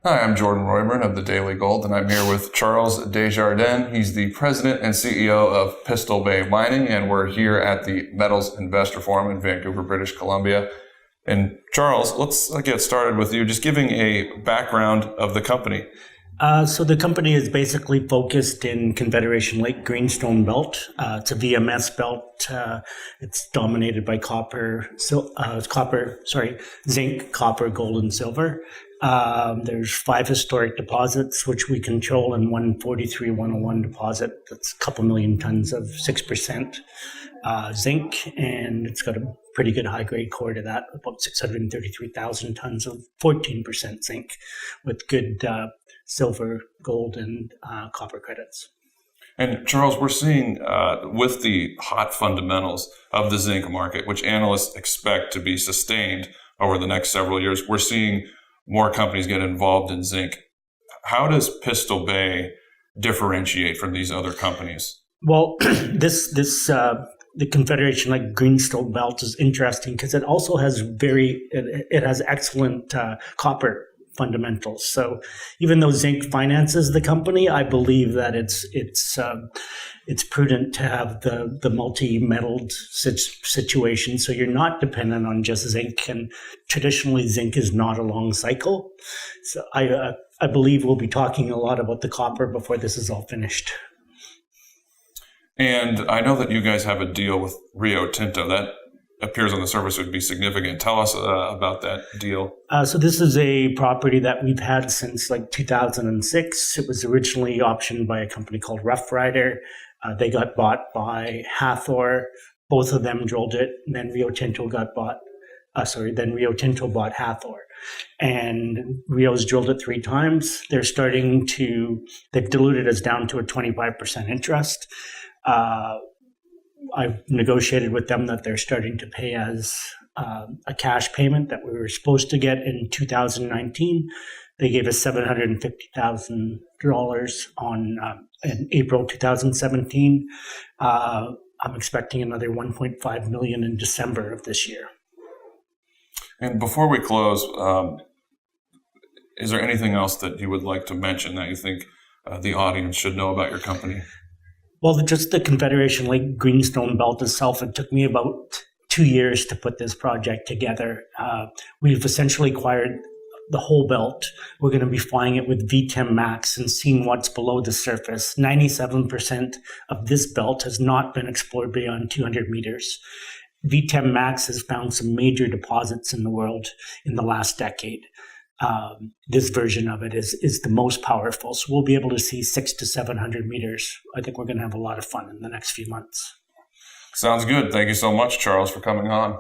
Hi, I'm Jordan Roy-Byrne of the Daily Gold, and I'm here with Charles Desjardins. He's the president and CEO of Pistol Bay Mining, and we're here at the Metals Investor Forum in Vancouver, British Columbia. And Charles, let's get started with you, just giving a background of the company. So the company is basically focused in Confederation Lake Greenstone Belt. It's a VMS belt. It's dominated by zinc, copper, gold, and silver. There's 5 historic deposits which we control, and one 43-101 deposit that's a couple million tons of 6% zinc, and it's got a pretty good high-grade core to that, about 633,000 tons of 14% zinc with good silver, gold, and copper credits. And Charles, we're seeing with the hot fundamentals of the zinc market, which analysts expect to be sustained over the next several years, we're seeing more companies get involved in zinc. How does Pistol Bay differentiate from these other companies? Well, the Confederation Lake Greenstone Belt is interesting because it also has it has excellent copper fundamentals. So even though zinc finances the company, I believe that it's prudent to have the multi-metalled situation. So you're not dependent on just zinc, and traditionally zinc is not a long cycle. So I believe we'll be talking a lot about the copper before this is all finished. And I know that you guys have a deal with Rio Tinto that appears on the surface would be significant. Tell us about that deal. So this is a property that we've had since 2006. It was originally optioned by a company called Rough Rider. They got bought by Hathor. Both of them drilled it, and then Rio Tinto bought Hathor. And Rio's drilled it 3 times. They've diluted us down to a 25% interest. I've negotiated with them that they're starting to pay us a cash payment that we were supposed to get in 2019. They gave us $750,000 in April 2017. I'm expecting another $1.5 million in December of this year. And before we close, is there anything else that you would like to mention that you think the audience should know about your company? Well, just the Confederation Lake Greenstone Belt itself, it took me about 2 years to put this project together. We've essentially acquired the whole belt. We're going to be flying it with VTEM Max and seeing what's below the surface. 97% of this belt has not been explored beyond 200 meters. VTEM Max has found some major deposits in the world in the last decade. This version of it is the most powerful. So we'll be able to see 600 to 700 meters. I think we're going to have a lot of fun in the next few months. Sounds good. Thank you so much, Charles, for coming on.